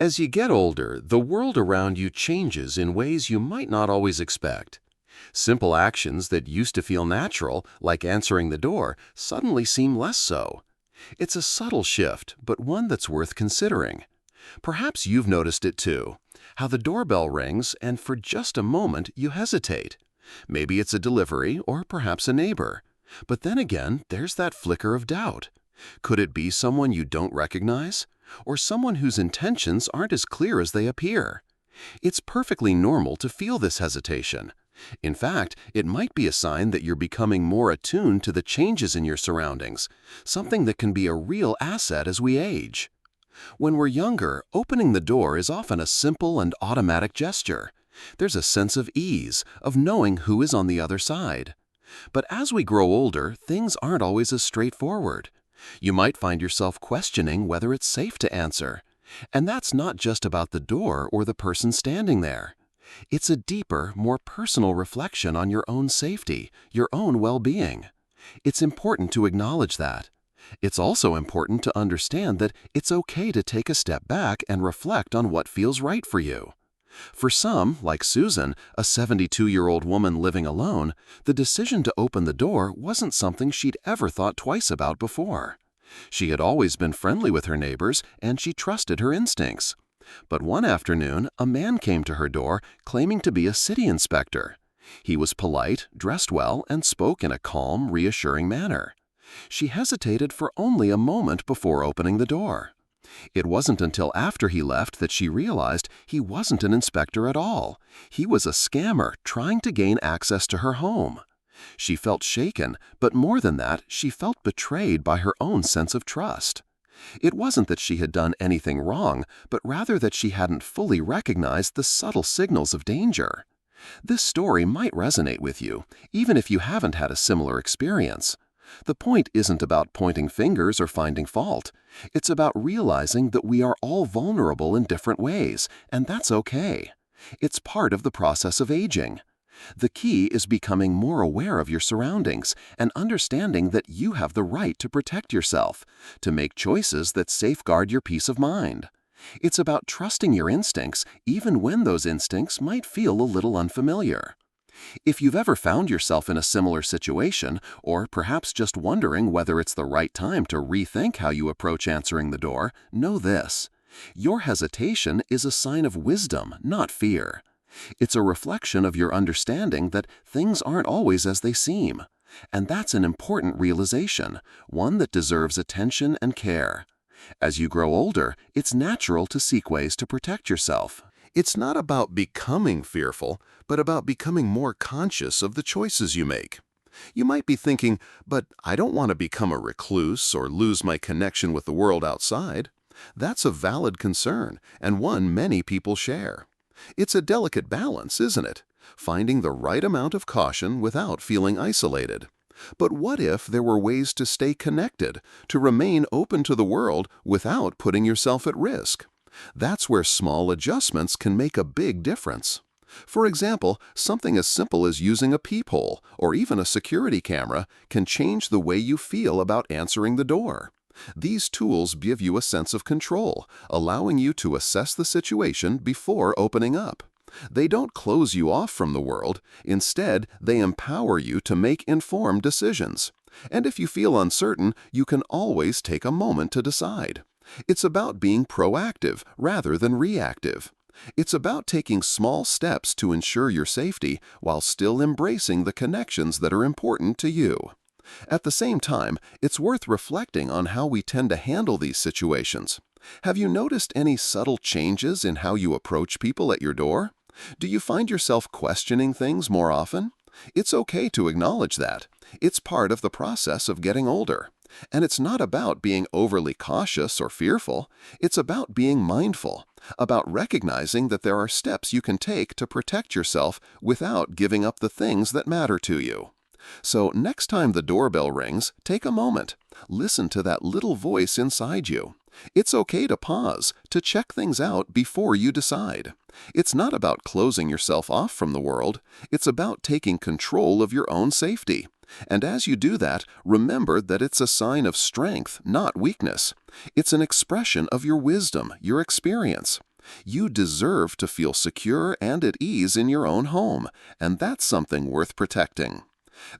As you get older, the world around you changes in ways you might not always expect. Simple actions that used to feel natural, like answering the door, suddenly seem less so. It's a subtle shift, but one that's worth considering. Perhaps you've noticed it too, how the doorbell rings and for just a moment you hesitate. Maybe it's a delivery or perhaps a neighbor. But then again, there's that flicker of doubt. Could it be someone you don't recognize? Or someone whose intentions aren't as clear as they appear? It's perfectly normal to feel this hesitation. In fact, it might be a sign that you're becoming more attuned to the changes in your surroundings, something that can be a real asset as we age. When we're younger, opening the door is often a simple and automatic gesture. There's a sense of ease, of knowing who is on the other side. But as we grow older, things aren't always as straightforward. You might find yourself questioning whether it's safe to answer. And that's not just about the door or the person standing there. It's a deeper, more personal reflection on your own safety, your own well-being. It's important to acknowledge that. It's also important to understand that it's okay to take a step back and reflect on what feels right for you. For some, like Susan, a 72-year-old woman living alone, the decision to open the door wasn't something she'd ever thought twice about before. She had always been friendly with her neighbors, and she trusted her instincts. But one afternoon, a man came to her door claiming to be a city inspector. He was polite, dressed well, and spoke in a calm, reassuring manner. She hesitated for only a moment before opening the door. It wasn't until after he left that she realized he wasn't an inspector at all. He was a scammer trying to gain access to her home. She felt shaken, but more than that, she felt betrayed by her own sense of trust. It wasn't that she had done anything wrong, but rather that she hadn't fully recognized the subtle signals of danger. This story might resonate with you, even if you haven't had a similar experience. The point isn't about pointing fingers or finding fault. It's about realizing that we are all vulnerable in different ways, and that's okay. It's part of the process of aging. The key is becoming more aware of your surroundings and understanding that you have the right to protect yourself, to make choices that safeguard your peace of mind. It's about trusting your instincts even when those instincts might feel a little unfamiliar. If you've ever found yourself in a similar situation, or perhaps just wondering whether it's the right time to rethink how you approach answering the door, know this: your hesitation is a sign of wisdom, not fear. It's a reflection of your understanding that things aren't always as they seem. And that's an important realization, one that deserves attention and care. As you grow older, it's natural to seek ways to protect yourself. It's not about becoming fearful, but about becoming more conscious of the choices you make. You might be thinking, but I don't want to become a recluse or lose my connection with the world outside. That's a valid concern, and one many people share. It's a delicate balance, isn't it? Finding the right amount of caution without feeling isolated. But what if there were ways to stay connected, to remain open to the world without putting yourself at risk? That's where small adjustments can make a big difference. For example, something as simple as using a peephole or even a security camera can change the way you feel about answering the door. These tools give you a sense of control, allowing you to assess the situation before opening up. They don't close you off from the world. Instead, they empower you to make informed decisions. And if you feel uncertain, you can always take a moment to decide. It's about being proactive rather than reactive. It's about taking small steps to ensure your safety while still embracing the connections that are important to you. At the same time, it's worth reflecting on how we tend to handle these situations. Have you noticed any subtle changes in how you approach people at your door? Do you find yourself questioning things more often? It's okay to acknowledge that. It's part of the process of getting older. And it's not about being overly cautious or fearful. It's about being mindful, about recognizing that there are steps you can take to protect yourself without giving up the things that matter to you. So next time the doorbell rings, take a moment. Listen to that little voice inside you. It's okay to pause, to check things out before you decide. It's not about closing yourself off from the world. It's about taking control of your own safety. And as you do that, remember that it's a sign of strength, not weakness. It's an expression of your wisdom, your experience. You deserve to feel secure and at ease in your own home, and that's something worth protecting.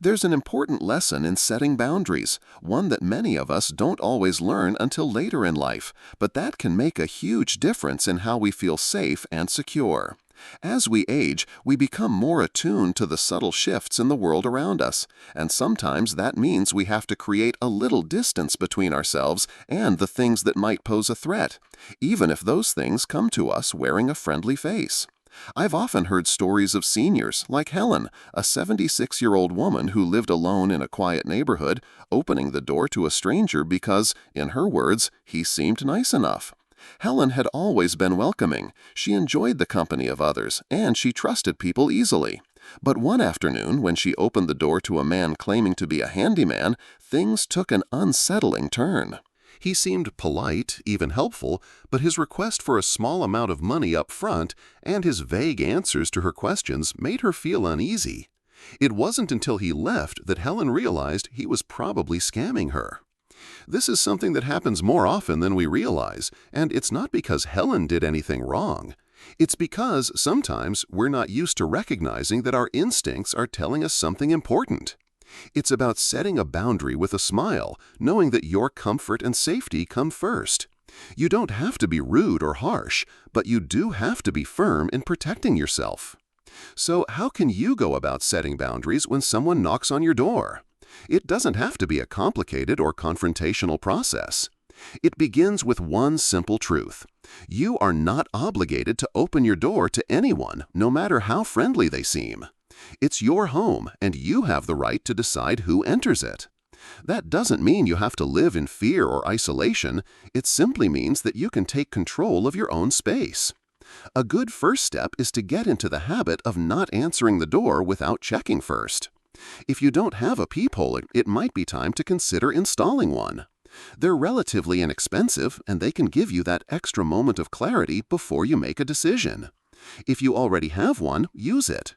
There's an important lesson in setting boundaries, one that many of us don't always learn until later in life, but that can make a huge difference in how we feel safe and secure. As we age, we become more attuned to the subtle shifts in the world around us, and sometimes that means we have to create a little distance between ourselves and the things that might pose a threat, even if those things come to us wearing a friendly face. I've often heard stories of seniors, like Helen, a 76-year-old woman who lived alone in a quiet neighborhood, opening the door to a stranger because, in her words, he seemed nice enough. Helen had always been welcoming, she enjoyed the company of others, and she trusted people easily. But one afternoon, when she opened the door to a man claiming to be a handyman, things took an unsettling turn. He seemed polite, even helpful, but his request for a small amount of money up front and his vague answers to her questions made her feel uneasy. It wasn't until he left that Helen realized he was probably scamming her. This is something that happens more often than we realize, and it's not because Helen did anything wrong. It's because sometimes we're not used to recognizing that our instincts are telling us something important. It's about setting a boundary with a smile, knowing that your comfort and safety come first. You don't have to be rude or harsh, but you do have to be firm in protecting yourself. So how can you go about setting boundaries when someone knocks on your door? It doesn't have to be a complicated or confrontational process. It begins with one simple truth. You are not obligated to open your door to anyone, no matter how friendly they seem. It's your home, and you have the right to decide who enters it. That doesn't mean you have to live in fear or isolation. It simply means that you can take control of your own space. A good first step is to get into the habit of not answering the door without checking first. If you don't have a peephole, it might be time to consider installing one. They're relatively inexpensive, and they can give you that extra moment of clarity before you make a decision. If you already have one, use it.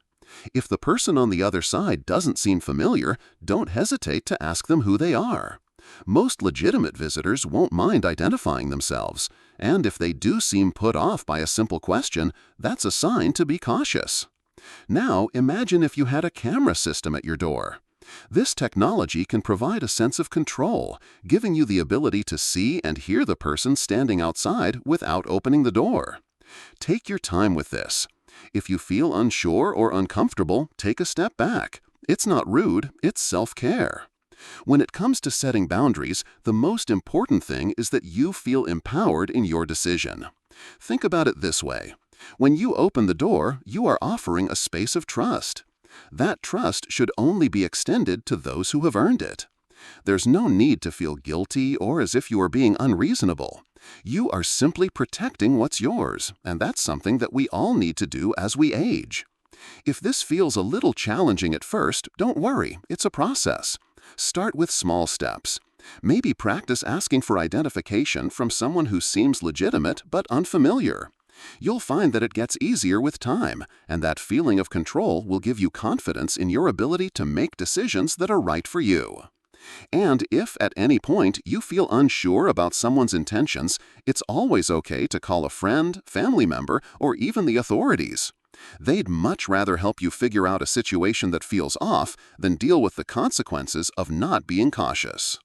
If the person on the other side doesn't seem familiar, don't hesitate to ask them who they are. Most legitimate visitors won't mind identifying themselves, and if they do seem put off by a simple question, that's a sign to be cautious. Now, imagine if you had a camera system at your door. This technology can provide a sense of control, giving you the ability to see and hear the person standing outside without opening the door. Take your time with this. If you feel unsure or uncomfortable, take a step back. It's not rude, it's self-care. When it comes to setting boundaries, the most important thing is that you feel empowered in your decision. Think about it this way. When you open the door, you are offering a space of trust. That trust should only be extended to those who have earned it. There's no need to feel guilty or as if you are being unreasonable. You are simply protecting what's yours, and that's something that we all need to do as we age. If this feels a little challenging at first, don't worry, it's a process. Start with small steps. Maybe practice asking for identification from someone who seems legitimate but unfamiliar. You'll find that it gets easier with time, and that feeling of control will give you confidence in your ability to make decisions that are right for you. And if at any point you feel unsure about someone's intentions, it's always okay to call a friend, family member, or even the authorities. They'd much rather help you figure out a situation that feels off than deal with the consequences of not being cautious.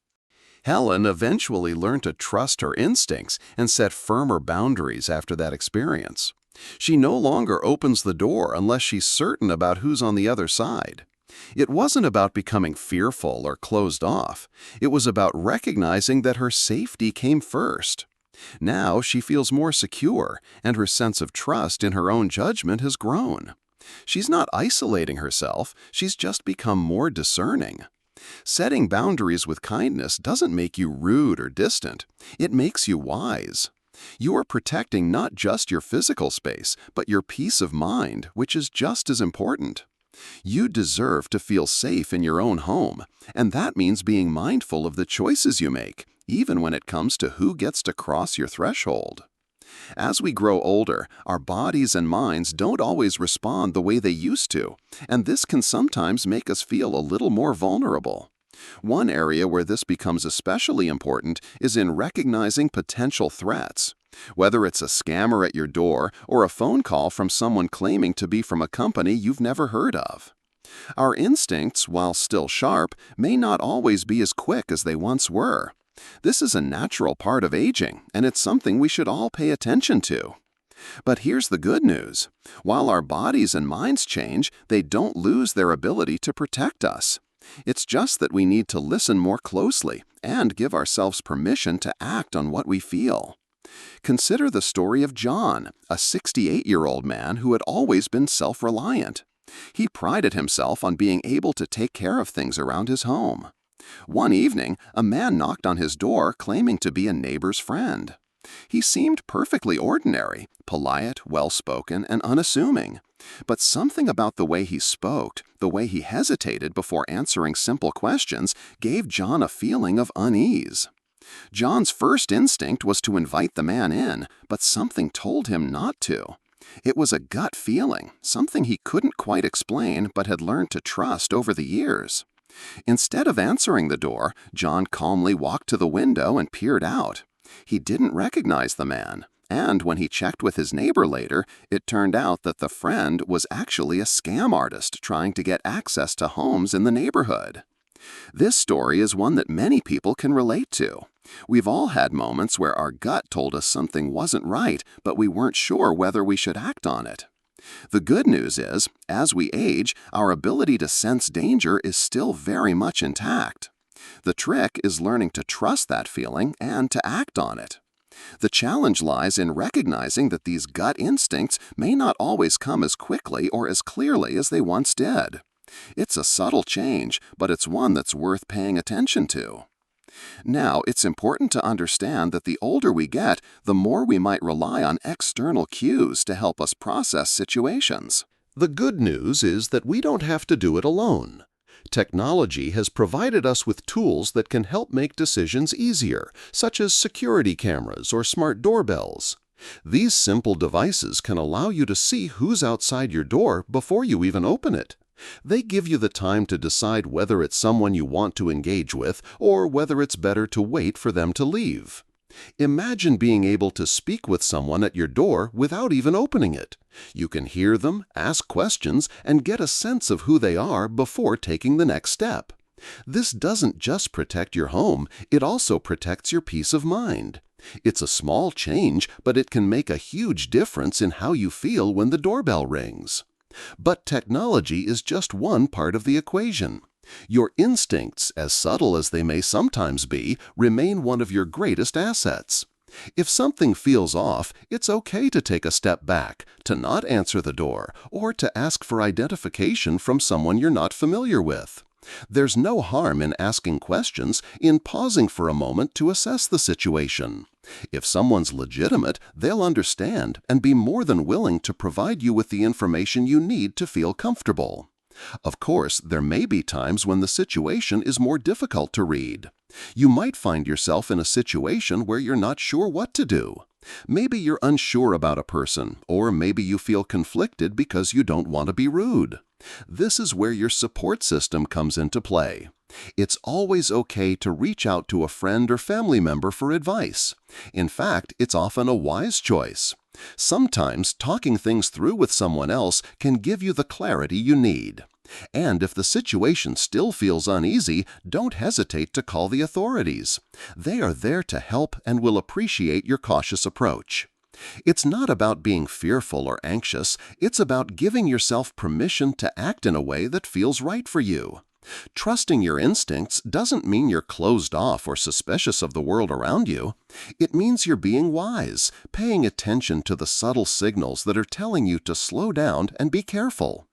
Helen eventually learned to trust her instincts and set firmer boundaries after that experience. She no longer opens the door unless she's certain about who's on the other side. It wasn't about becoming fearful or closed off. It was about recognizing that her safety came first. Now she feels more secure, and her sense of trust in her own judgment has grown. She's not isolating herself, she's just become more discerning. Setting boundaries with kindness doesn't make you rude or distant. It makes you wise. You are protecting not just your physical space, but your peace of mind, which is just as important. You deserve to feel safe in your own home, and that means being mindful of the choices you make, even when it comes to who gets to cross your threshold. As we grow older, our bodies and minds don't always respond the way they used to, and this can sometimes make us feel a little more vulnerable. One area where this becomes especially important is in recognizing potential threats. Whether it's a scammer at your door or a phone call from someone claiming to be from a company you've never heard of. Our instincts, while still sharp, may not always be as quick as they once were. This is a natural part of aging, and it's something we should all pay attention to. But here's the good news. While our bodies and minds change, they don't lose their ability to protect us. It's just that we need to listen more closely and give ourselves permission to act on what we feel. Consider the story of John, a 68-year-old man who had always been self-reliant. He prided himself on being able to take care of things around his home. One evening, a man knocked on his door claiming to be a neighbor's friend. He seemed perfectly ordinary, polite, well-spoken, and unassuming. But something about the way he spoke, the way he hesitated before answering simple questions, gave John a feeling of unease. John's first instinct was to invite the man in, but something told him not to. It was a gut feeling, something he couldn't quite explain but had learned to trust over the years. Instead of answering the door, John calmly walked to the window and peered out. He didn't recognize the man, and when he checked with his neighbor later, it turned out that the friend was actually a scam artist trying to get access to homes in the neighborhood. This story is one that many people can relate to. We've all had moments where our gut told us something wasn't right, but we weren't sure whether we should act on it. The good news is, as we age, our ability to sense danger is still very much intact. The trick is learning to trust that feeling and to act on it. The challenge lies in recognizing that these gut instincts may not always come as quickly or as clearly as they once did. It's a subtle change, but it's one that's worth paying attention to. Now, it's important to understand that the older we get, the more we might rely on external cues to help us process situations. The good news is that we don't have to do it alone. Technology has provided us with tools that can help make decisions easier, such as security cameras or smart doorbells. These simple devices can allow you to see who's outside your door before you even open it. They give you the time to decide whether it's someone you want to engage with or whether it's better to wait for them to leave. Imagine being able to speak with someone at your door without even opening it. You can hear them, ask questions, and get a sense of who they are before taking the next step. This doesn't just protect your home, it also protects your peace of mind. It's a small change, but it can make a huge difference in how you feel when the doorbell rings. But technology is just one part of the equation. Your instincts, as subtle as they may sometimes be, remain one of your greatest assets. If something feels off, it's okay to take a step back, to not answer the door, or to ask for identification from someone you're not familiar with. There's no harm in asking questions, in pausing for a moment to assess the situation. If someone's legitimate, they'll understand and be more than willing to provide you with the information you need to feel comfortable. Of course, there may be times when the situation is more difficult to read. You might find yourself in a situation where you're not sure what to do. Maybe you're unsure about a person, or maybe you feel conflicted because you don't want to be rude. This is where your support system comes into play. It's always okay to reach out to a friend or family member for advice. In fact, it's often a wise choice. Sometimes talking things through with someone else can give you the clarity you need. And if the situation still feels uneasy, don't hesitate to call the authorities. They are there to help and will appreciate your cautious approach. It's not about being fearful or anxious, it's about giving yourself permission to act in a way that feels right for you. Trusting your instincts doesn't mean you're closed off or suspicious of the world around you. It means you're being wise, paying attention to the subtle signals that are telling you to slow down and be careful.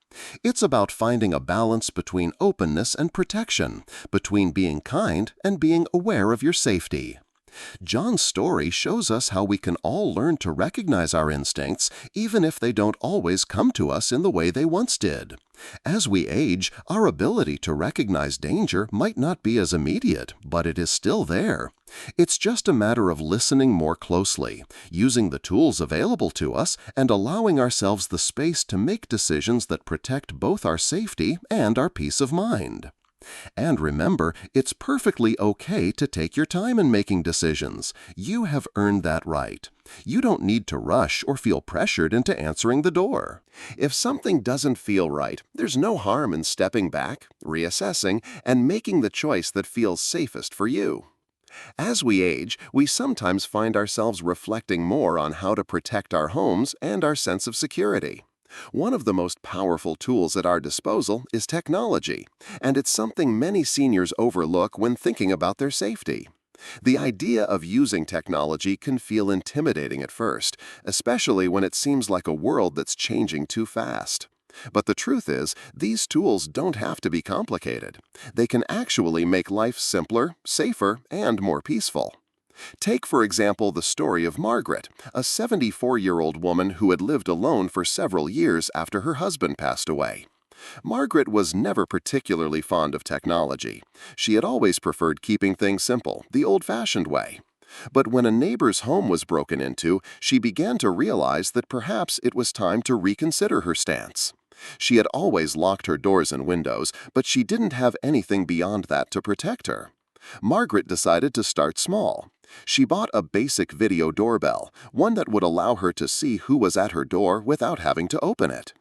It's about finding a balance between openness and protection, between being kind and being aware of your safety. John's story shows us how we can all learn to recognize our instincts, even if they don't always come to us in the way they once did. As we age, our ability to recognize danger might not be as immediate, but it is still there. It's just a matter of listening more closely, using the tools available to us, and allowing ourselves the space to make decisions that protect both our safety and our peace of mind. And remember, it's perfectly okay to take your time in making decisions. You have earned that right. You don't need to rush or feel pressured into answering the door. If something doesn't feel right, there's no harm in stepping back, reassessing, and making the choice that feels safest for you. As we age, we sometimes find ourselves reflecting more on how to protect our homes and our sense of security. One of the most powerful tools at our disposal is technology, and it's something many seniors overlook when thinking about their safety. The idea of using technology can feel intimidating at first, especially when it seems like a world that's changing too fast. But the truth is, these tools don't have to be complicated. They can actually make life simpler, safer, and more peaceful. Take, for example, the story of Margaret, a 74-year-old woman who had lived alone for several years after her husband passed away. Margaret was never particularly fond of technology. She had always preferred keeping things simple, the old-fashioned way. But when a neighbor's home was broken into, she began to realize that perhaps it was time to reconsider her stance. She had always locked her doors and windows, but she didn't have anything beyond that to protect her. Margaret decided to start small. She bought a basic video doorbell, one that would allow her to see who was at her door without having to open it.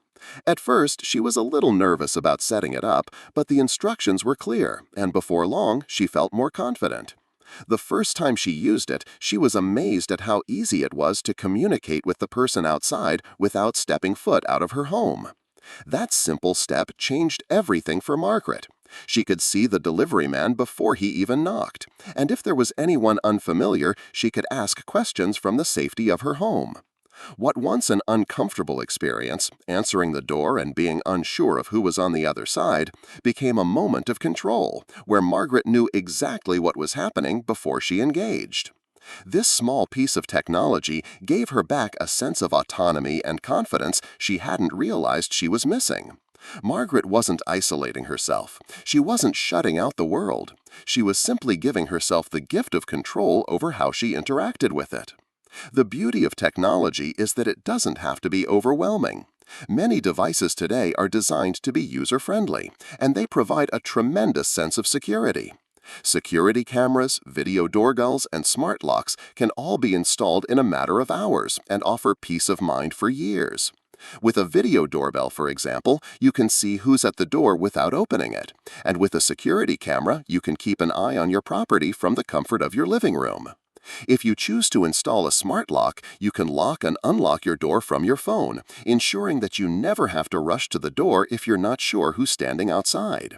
At first, she was a little nervous about setting it up, but the instructions were clear, and before long, she felt more confident. The first time she used it, she was amazed at how easy it was to communicate with the person outside without stepping foot out of her home. That simple step changed everything for Margaret. She could see the delivery man before he even knocked, and if there was anyone unfamiliar, she could ask questions from the safety of her home. What once an uncomfortable experience, answering the door and being unsure of who was on the other side, became a moment of control, where Margaret knew exactly what was happening before she engaged. This small piece of technology gave her back a sense of autonomy and confidence she hadn't realized she was missing. Margaret wasn't isolating herself. She wasn't shutting out the world. She was simply giving herself the gift of control over how she interacted with it. The beauty of technology is that it doesn't have to be overwhelming. Many devices today are designed to be user-friendly, and they provide a tremendous sense of security. Security cameras, video doorbells, and smart locks can all be installed in a matter of hours and offer peace of mind for years. With a video doorbell, for example, you can see who's at the door without opening it, and with a security camera, you can keep an eye on your property from the comfort of your living room. If you choose to install a smart lock, you can lock and unlock your door from your phone, ensuring that you never have to rush to the door if you're not sure who's standing outside.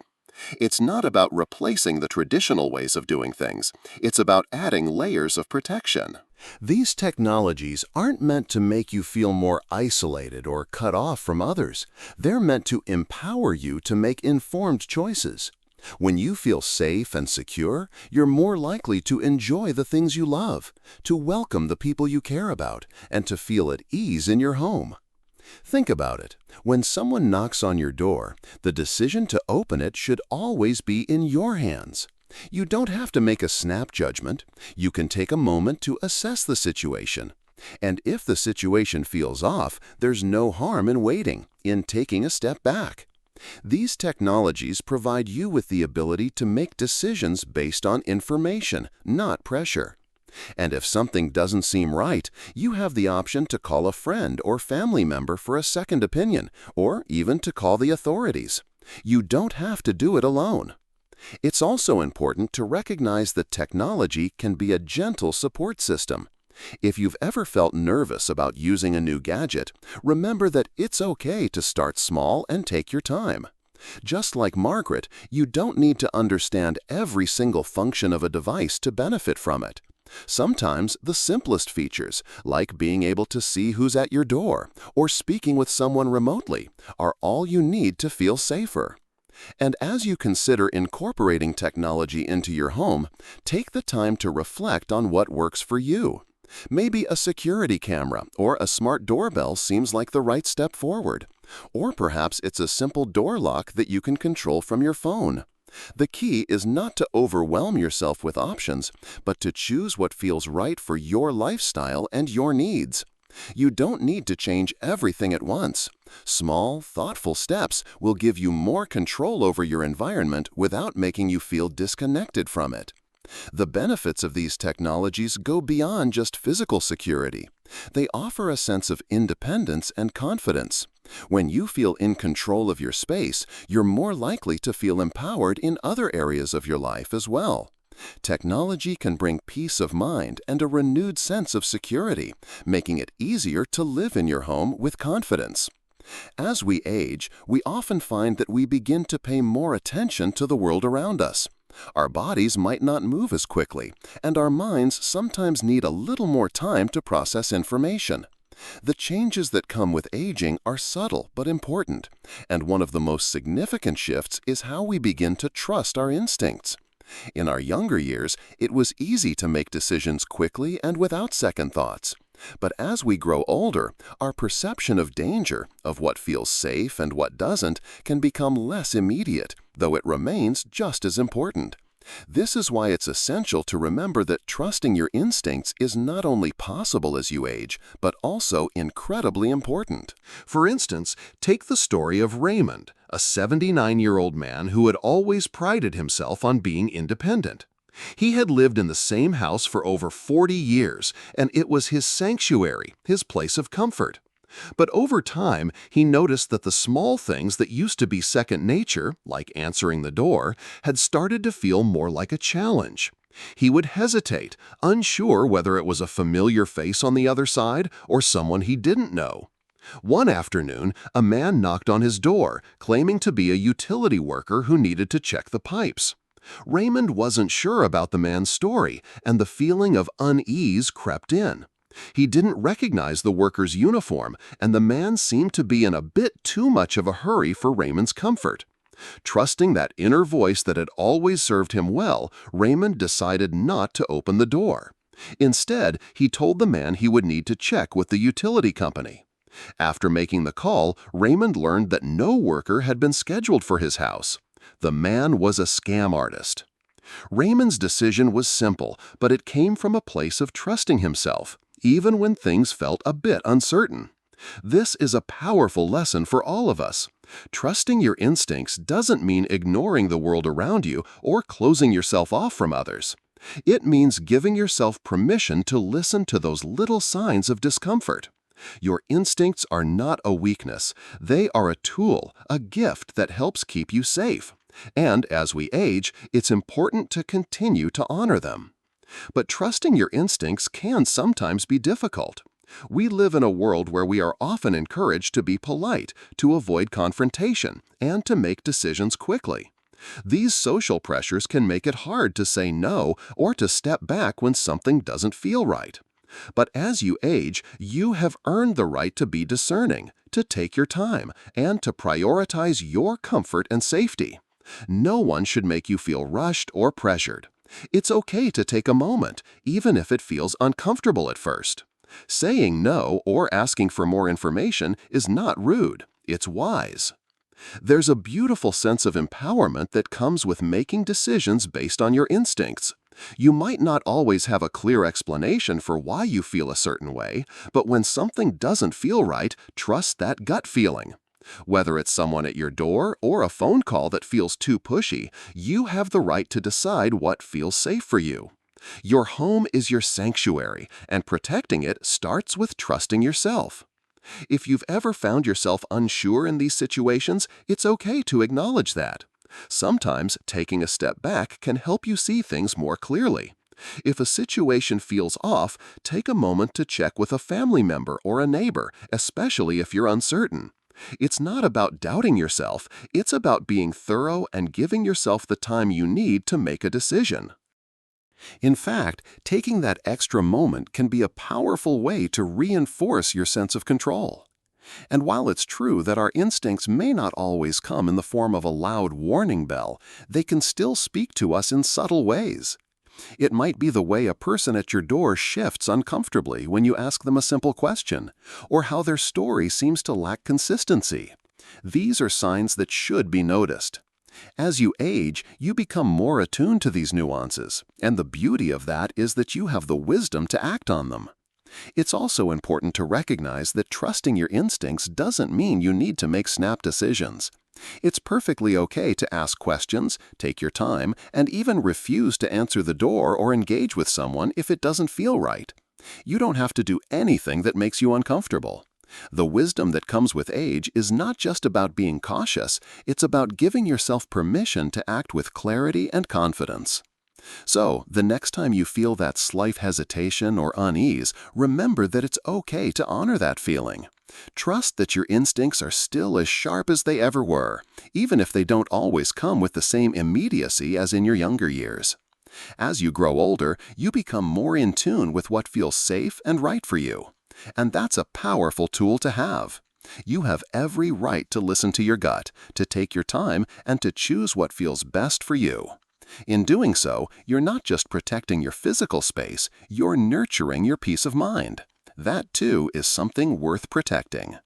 It's not about replacing the traditional ways of doing things. It's about adding layers of protection. These technologies aren't meant to make you feel more isolated or cut off from others. They're meant to empower you to make informed choices. When you feel safe and secure, you're more likely to enjoy the things you love, to welcome the people you care about, and to feel at ease in your home. Think about it. When someone knocks on your door, the decision to open it should always be in your hands. You don't have to make a snap judgment. You can take a moment to assess the situation. And if the situation feels off, there's no harm in waiting, in taking a step back. These technologies provide you with the ability to make decisions based on information, not pressure. And if something doesn't seem right, you have the option to call a friend or family member for a second opinion, or even to call the authorities. You don't have to do it alone. It's also important to recognize that technology can be a gentle support system. If you've ever felt nervous about using a new gadget, remember that it's okay to start small and take your time. Just like Margaret, you don't need to understand every single function of a device to benefit from it. Sometimes the simplest features, like being able to see who's at your door or speaking with someone remotely, are all you need to feel safer. And as you consider incorporating technology into your home, take the time to reflect on what works for you. Maybe a security camera or a smart doorbell seems like the right step forward. Or perhaps it's a simple door lock that you can control from your phone. The key is not to overwhelm yourself with options, but to choose what feels right for your lifestyle and your needs. You don't need to change everything at once. Small, thoughtful steps will give you more control over your environment without making you feel disconnected from it. The benefits of these technologies go beyond just physical security. They offer a sense of independence and confidence. When you feel in control of your space, you're more likely to feel empowered in other areas of your life as well. Technology can bring peace of mind and a renewed sense of security, making it easier to live in your home with confidence. As we age, we often find that we begin to pay more attention to the world around us. Our bodies might not move as quickly, and our minds sometimes need a little more time to process information. The changes that come with aging are subtle but important, and one of the most significant shifts is how we begin to trust our instincts. In our younger years, it was easy to make decisions quickly and without second thoughts. But as we grow older, our perception of danger, of what feels safe and what doesn't, can become less immediate, though it remains just as important. This is why it's essential to remember that trusting your instincts is not only possible as you age, but also incredibly important. For instance, take the story of Raymond, a 79-year-old man who had always prided himself on being independent. He had lived in the same house for over 40 years, and it was his sanctuary, his place of comfort. But over time, he noticed that the small things that used to be second nature, like answering the door, had started to feel more like a challenge. He would hesitate, unsure whether it was a familiar face on the other side or someone he didn't know. One afternoon, a man knocked on his door, claiming to be a utility worker who needed to check the pipes. Raymond wasn't sure about the man's story, and the feeling of unease crept in. He didn't recognize the worker's uniform, and the man seemed to be in a bit too much of a hurry for Raymond's comfort. Trusting that inner voice that had always served him well, Raymond decided not to open the door. Instead, he told the man he would need to check with the utility company. After making the call, Raymond learned that no worker had been scheduled for his house. The man was a scam artist. Raymond's decision was simple, but it came from a place of trusting himself, even when things felt a bit uncertain. This is a powerful lesson for all of us. Trusting your instincts doesn't mean ignoring the world around you or closing yourself off from others. It means giving yourself permission to listen to those little signs of discomfort. Your instincts are not a weakness. They are a tool, a gift that helps keep you safe. And as we age, it's important to continue to honor them. But trusting your instincts can sometimes be difficult. We live in a world where we are often encouraged to be polite, to avoid confrontation, and to make decisions quickly. These social pressures can make it hard to say no or to step back when something doesn't feel right. But as you age, you have earned the right to be discerning, to take your time, and to prioritize your comfort and safety. No one should make you feel rushed or pressured. It's okay to take a moment, even if it feels uncomfortable at first. Saying no or asking for more information is not rude, it's wise. There's a beautiful sense of empowerment that comes with making decisions based on your instincts. You might not always have a clear explanation for why you feel a certain way, but when something doesn't feel right, trust that gut feeling. Whether it's someone at your door or a phone call that feels too pushy, you have the right to decide what feels safe for you. Your home is your sanctuary, and protecting it starts with trusting yourself. If you've ever found yourself unsure in these situations, it's okay to acknowledge that. Sometimes taking a step back can help you see things more clearly. If a situation feels off, take a moment to check with a family member or a neighbor, especially if you're uncertain. It's not about doubting yourself, it's about being thorough and giving yourself the time you need to make a decision. In fact, taking that extra moment can be a powerful way to reinforce your sense of control. And while it's true that our instincts may not always come in the form of a loud warning bell, they can still speak to us in subtle ways. It might be the way a person at your door shifts uncomfortably when you ask them a simple question, or how their story seems to lack consistency. These are signs that should be noticed. As you age, you become more attuned to these nuances, and the beauty of that is that you have the wisdom to act on them. It's also important to recognize that trusting your instincts doesn't mean you need to make snap decisions. It's perfectly okay to ask questions, take your time, and even refuse to answer the door or engage with someone if it doesn't feel right. You don't have to do anything that makes you uncomfortable. The wisdom that comes with age is not just about being cautious, it's about giving yourself permission to act with clarity and confidence. So, the next time you feel that slight hesitation or unease, remember that it's okay to honor that feeling. Trust that your instincts are still as sharp as they ever were, even if they don't always come with the same immediacy as in your younger years. As you grow older, you become more in tune with what feels safe and right for you. And that's a powerful tool to have. You have every right to listen to your gut, to take your time, and to choose what feels best for you. In doing so, you're not just protecting your physical space, you're nurturing your peace of mind. That, too, is something worth protecting.